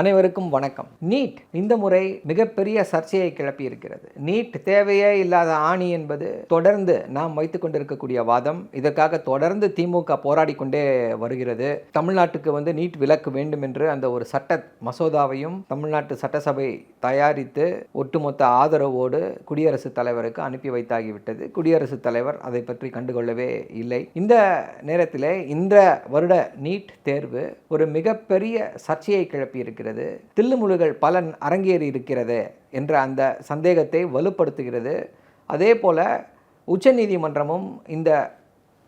அனைவருக்கும் வணக்கம். நீட் இந்த முறை மிகப்பெரிய சர்ச்சையை கிளப்பி இருக்கிறது. நீட் தேவையே இல்லாத ஆணி என்பது தொடர்ந்து நாம் வைத்துக் கொண்டிருக்கக்கூடிய வாதம். இதற்காக தொடர்ந்து திமுக போராடி கொண்டே வருகிறது. தமிழ்நாட்டுக்கு நீட் விலக்கு வேண்டும் என்று அந்த ஒரு சட்ட மசோதாவையும் தமிழ்நாட்டு சட்டசபை தயாரித்து ஒட்டுமொத்த ஆதரவோடு குடியரசுத் தலைவருக்கு அனுப்பி வைத்தாகிவிட்டது. குடியரசுத் தலைவர் அதை பற்றி கண்டுகொள்ளவே இல்லை. இந்த நேரத்தில் இந்த வருட நீட் தேர்வு ஒரு மிகப்பெரிய சர்ச்சையை கிளப்பி இருக்கிறது. தில்லுமுழுகள் பல அரங்கேறி இருக்கிறது என்ற அந்த சந்தேகத்தை வலுப்படுத்துகிறது. அதே போல உச்சநீதிமன்றமும் இந்த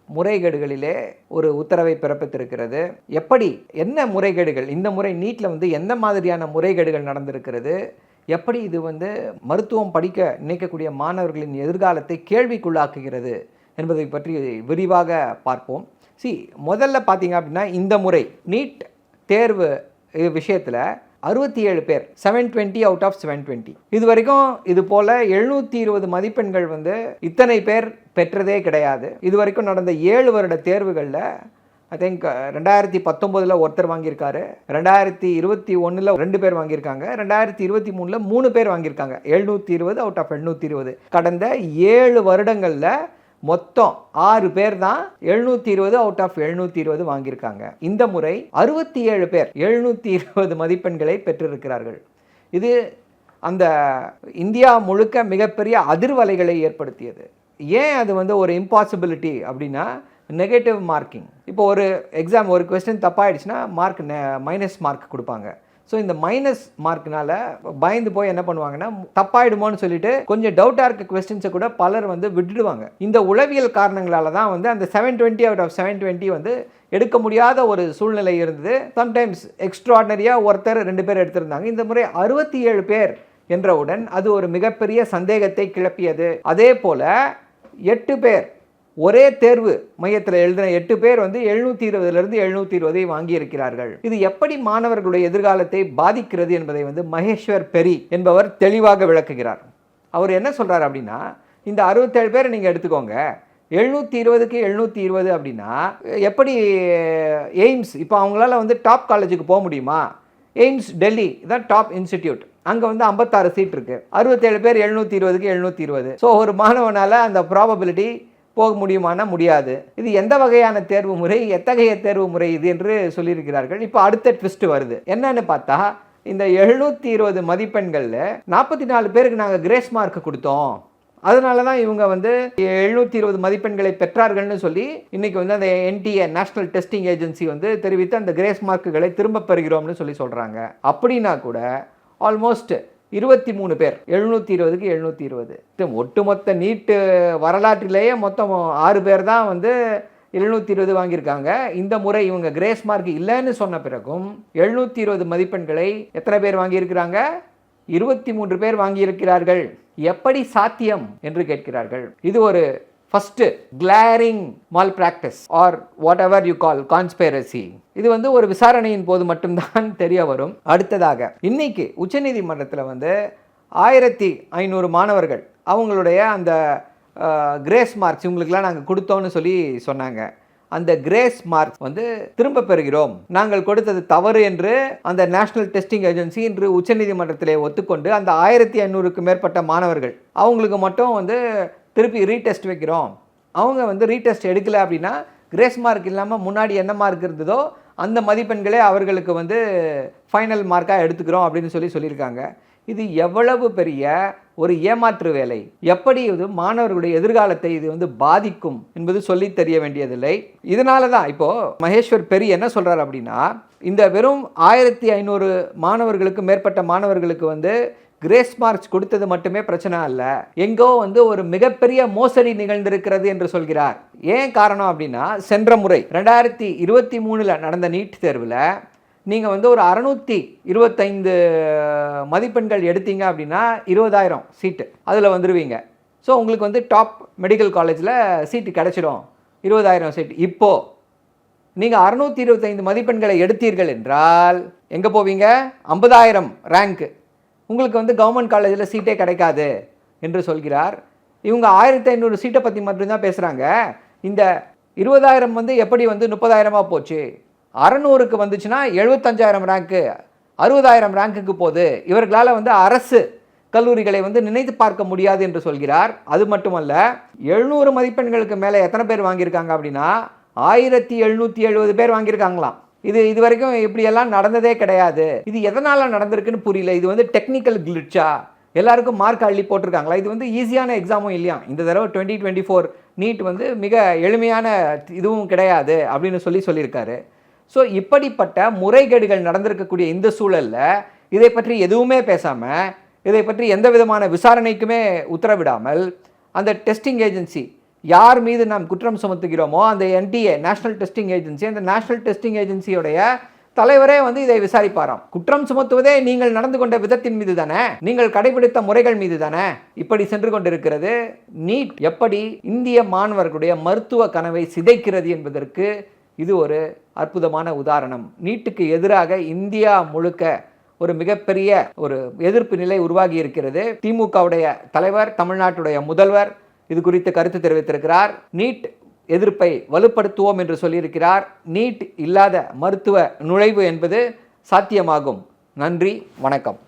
முறைகேடுகளிலே ஒரு உத்தரவை பிறப்பித்திருக்கிறது. எப்படி என்ன முறைகேடுகள் இந்த முறை நீட்டில் எந்த மாதிரியான முறைகேடுகள் நடந்திருக்கிறது, எப்படி இது மருத்துவம் படிக்க நினைக்கக்கூடிய மாணவர்களின் எதிர்காலத்தை கேள்விக்குள்ளாக்குகிறது என்பதை பற்றி விரிவாக பார்ப்போம். முதல்ல பார்த்தீங்க அப்படின்னா இந்த முறை நீட் தேர்வு விஷயத்தில் 67 பேர் 720 அவுட் ஆஃப் 720 இது வரைக்கும் இது போல் 720 மதிப்பெண்கள் இத்தனை பேர் பெற்றதே கிடையாது. இது வரைக்கும் நடந்த 7 வருட தேர்வுகளில் ஐ திங்க் 2019 ஒருத்தர் வாங்கியிருக்காரு, 2021 2 பேர் வாங்கியிருக்காங்க, 2023 3 பேர் வாங்கியிருக்காங்க. 720 அவுட் ஆஃப் 720. கடந்த 7 வருடங்களில் மொத்தம் 6 பேர் தான் 720 அவுட் ஆஃப் 720 வாங்கியிருக்காங்க. இந்த முறை 67 பேர் 720 மதிப்பெண்களை பெற்றிருக்கிறார்கள். இது அந்த இந்தியா முழுக்க மிகப்பெரிய அதிர்வலைகளை ஏற்படுத்தியது. ஏன் அது ஒரு இம்பாசிபிலிட்டி அப்படின்னா, நெகட்டிவ் மார்க்கிங். இப்போ ஒரு எக்ஸாம் ஒரு கொஸ்டின் தப்பாயிடுச்சுன்னா மைனஸ் மார்க் கொடுப்பாங்க. ஸோ இந்த மைனஸ் மார்க்னால பயந்து போய் என்ன பண்ணுவாங்கன்னா, தப்பாயிடுமோன்னு சொல்லிட்டு கொஞ்சம் டவுட்டாக இருக்க கொஸ்டின்ஸை கூட பலர் விட்டுடுவாங்க. இந்த உளவியல் காரணங்களால தான் அந்த 720 அவுட் ஆஃப் 720 எடுக்க முடியாத ஒரு சூழ்நிலை இருந்தது. சம்டைம்ஸ் எக்ஸ்ட்ராடினரியாக ஒருத்தர் 2 பேர் எடுத்திருந்தாங்க. இந்த முறை 67 பேர் என்றவுடன் அது ஒரு மிகப்பெரிய சந்தேகத்தை கிளப்பியது. அதே போல் 8 பேர் ஒரே தேர்வு மையத்தில் எழுதின 8 பேர் 720 720 வாங்கியிருக்கிறார்கள். இது எப்படி மாணவர்களுடைய எதிர்காலத்தை பாதிக்கிறது என்பதை மகேஸ்வர் பெரி என்பவர் தெளிவாக விளக்குகிறார். அவர் என்ன சொல்றார் அப்படின்னா, இந்த 67 பேரை நீங்கள் எடுத்துக்கோங்க, 720க்கு 720 அப்படின்னா எப்படி எய்ம்ஸ் இப்போ அவங்களால டாப் காலேஜுக்கு போக முடியுமா? எய்ம்ஸ் டெல்லி தான் டாப் இன்ஸ்டிடியூட், அங்கே 56 சீட் இருக்குது. 67 பேர் 720க்கு 720. ஸோ ஒரு மாணவனால் அந்த ப்ராபபிலிட்டி போக முடியுமானா முடியாது. இது எந்த வகையான தேர்வு முறை, எத்தகைய தேர்வு முறை இது என்று சொல்லியிருக்கிறார்கள். இப்போ அடுத்த ட்விஸ்ட் வருது. என்னன்னு பார்த்தா, இந்த 720 மதிப்பெண்களில் 44 பேருக்கு நாங்கள் கிரேஸ் மார்க் கொடுத்தோம், அதனால தான் இவங்க 720 மதிப்பெண்களை பெற்றார்கள்னு சொல்லி இன்னைக்கு அந்த NTA நேஷனல் டெஸ்டிங் ஏஜென்சி தெரிவித்து அந்த கிரேஸ் மார்க்குகளை திரும்ப பெறுகிறோம்னு சொல்கிறாங்க. அப்படின்னா கூட ஆல்மோஸ்ட் 23 பேர் 720க்கு 720. ஒட்டுமொத்த நீட்டு வரலாற்றிலேயே மொத்தம் 6 பேர் தான் 720 வாங்கியிருக்காங்க. இந்த முறை இவங்க கிரேஸ் மார்க் இல்லைன்னு சொன்ன பிறகும் 720 மதிப்பெண்களை எத்தனை பேர் வாங்கியிருக்கிறாங்க? 23 பேர் வாங்கியிருக்கிறார்கள். எப்படி சாத்தியம் என்று கேட்கிறார்கள். இது ஒரு first glaring malpractice or whatever you call conspiracy. இது ஒரு விசாரணையின் போது மட்டும்தான் தெரிய வரும். அடுத்ததாக இன்னைக்கு உச்சநீதிமன்றத்தில் 1500 மாணவர்கள் அவங்களுடைய அந்த கிரேஸ் மார்க்ஸ் இவங்களுக்கெல்லாம் நாங்கள் கொடுத்தோன்னு சொன்னாங்க. அந்த கிரேஸ் மார்க் திரும்ப பெறுகிறோம், நாங்கள் கொடுத்தது தவறு என்று அந்த நேஷனல் டெஸ்டிங் ஏஜென்சி இன்று உச்சநீதிமன்றத்திலே ஒத்துக்கொண்டு அந்த 1500க்கு மேற்பட்ட மாணவர்கள் அவங்களுக்கு மட்டும் திருப்பி ரீடெஸ்ட் வைக்கிறோம். அவங்க ரீடெஸ்ட் எடுக்கலை அப்படின்னா கிரேஸ் மார்க் இல்லாமல் முன்னாடி என்ன மார்க் இருந்ததோ அந்த மதிப்பெண்களே அவர்களுக்கு ஃபைனல் மார்க்காக எடுத்துக்கிறோம் அப்படின்னு சொல்லியிருக்காங்க. இது எவ்வளவு பெரிய ஒரு ஏமாற்று வேலை, எப்படி இது மாணவர்களுடைய எதிர்காலத்தை இது பாதிக்கும் என்பது சொல்லி தெரிய வேண்டியதில்லை. இதனால தான் இப்போது மகேஸ்வர் பெரி என்ன சொல்கிறார் அப்படின்னா, இந்த வெறும் 1500 மாணவர்களுக்கு மேற்பட்ட மாணவர்களுக்கு கிரேஸ் மார்க்ஸ் கொடுத்தது மட்டுமே பிரச்சனை அல்ல, எங்கோ ஒரு மிகப்பெரிய மோசடி நிகழ்ந்திருக்கிறது என்று சொல்கிறார். ஏன் காரணம் அப்படின்னா, சென்ற முறை 2023 நடந்த நீட் தேர்வில் நீங்கள் ஒரு 625 மதிப்பெண்கள் எடுத்தீங்க அப்படின்னா 20,000 சீட்டு அதில் வந்துடுவீங்க. ஸோ உங்களுக்கு டாப் மெடிக்கல் காலேஜில் சீட்டு கிடச்சிடும், 20,000 சீட்டு. இப்போது நீங்கள் 625 மதிப்பெண்களை எடுத்தீர்கள் என்றால் எங்கே போவீங்க? 50,000 ரேங்க்கு, உங்களுக்கு கவர்மெண்ட் காலேஜில் சீட்டே கிடைக்காது என்று சொல்கிறார். இவங்க 1500 சீட்டை பற்றி மட்டும்தான் பேசுகிறாங்க. இந்த 20,000 எப்படி 30,000 போச்சு? 600க்கு வந்துச்சுன்னா 75,000 ரேங்க்கு, 60,000 ரேங்குக்கு போது இவர்களால் வந்து அரசு கல்லூரிகளை வந்து நினைத்து பார்க்க முடியாது என்று சொல்கிறார். அது மட்டுமல்ல, 700 மதிப்பெண்களுக்கு மேலே எத்தனை பேர் வாங்கியிருக்காங்க அப்படின்னா 1770 பேர் வாங்கியிருக்காங்களாம். இது வரைக்கும் இப்படியெல்லாம் நடந்ததே கிடையாது. இது எதனால் நடந்திருக்குன்னு புரியல. இது வந்து டெக்னிக்கல் கிளிட்சா, எல்லாருக்கும் மார்க் அள்ளி போட்டிருக்காங்களா? இது வந்து ஈஸியான எக்ஸாமும் இல்லையா. இந்த தடவை 2024 நீட் வந்து மிக எளிமையான இதுவும் கிடையாது அப்படின்னு சொல்லியிருக்காரு. ஸோ இப்படிப்பட்ட முறைகேடுகள் நடந்திருக்கக்கூடிய இந்த சூழலில் இதை பற்றி எதுவுமே பேசாமல், இதை பற்றி எந்த விதமான விசாரணைக்குமே உத்தரவிடாமல், அந்த டெஸ்டிங் ஏஜென்சி யார் மீது நாம் குற்றம் சுமத்துகிறோமோ அந்த NTA நேஷனல் டெஸ்டிங் ஏஜென்சி, அந்த நேஷனல் டெஸ்டிங் ஏஜென்சியோடைய தலைவரே வந்து இதை விசாரிப்பாராம். குற்றம் சுமத்துவதே நீங்கள் நடந்து கொண்ட விதத்தின் மீது தானே, நீங்கள் கடைபிடித்த முறைகள் மீது தானே இப்படி சென்று கொண்டிருக்கிறது. நீட் எப்படி இந்திய மாணவர்களுடைய மருத்துவ கனவை சிதைக்கிறது என்பதற்கு இது ஒரு அற்புதமான உதாரணம். நீட்டுக்கு எதிராக இந்தியா முழுக்க ஒரு மிகப்பெரிய ஒரு எதிர்ப்பு நிலை உருவாகி இருக்கிறது. திமுகவுடைய தலைவர், தமிழ்நாட்டுடைய முதல்வர் இது குறித்து கருத்து தெரிவித்திருக்கிறார். நீட் எதிர்ப்பை வலுப்படுத்துவோம் என்று சொல்லியிருக்கிறார். நீட் இல்லாத மருத்துவ நுழைவு என்பது சாத்தியமாகும். நன்றி, வணக்கம்.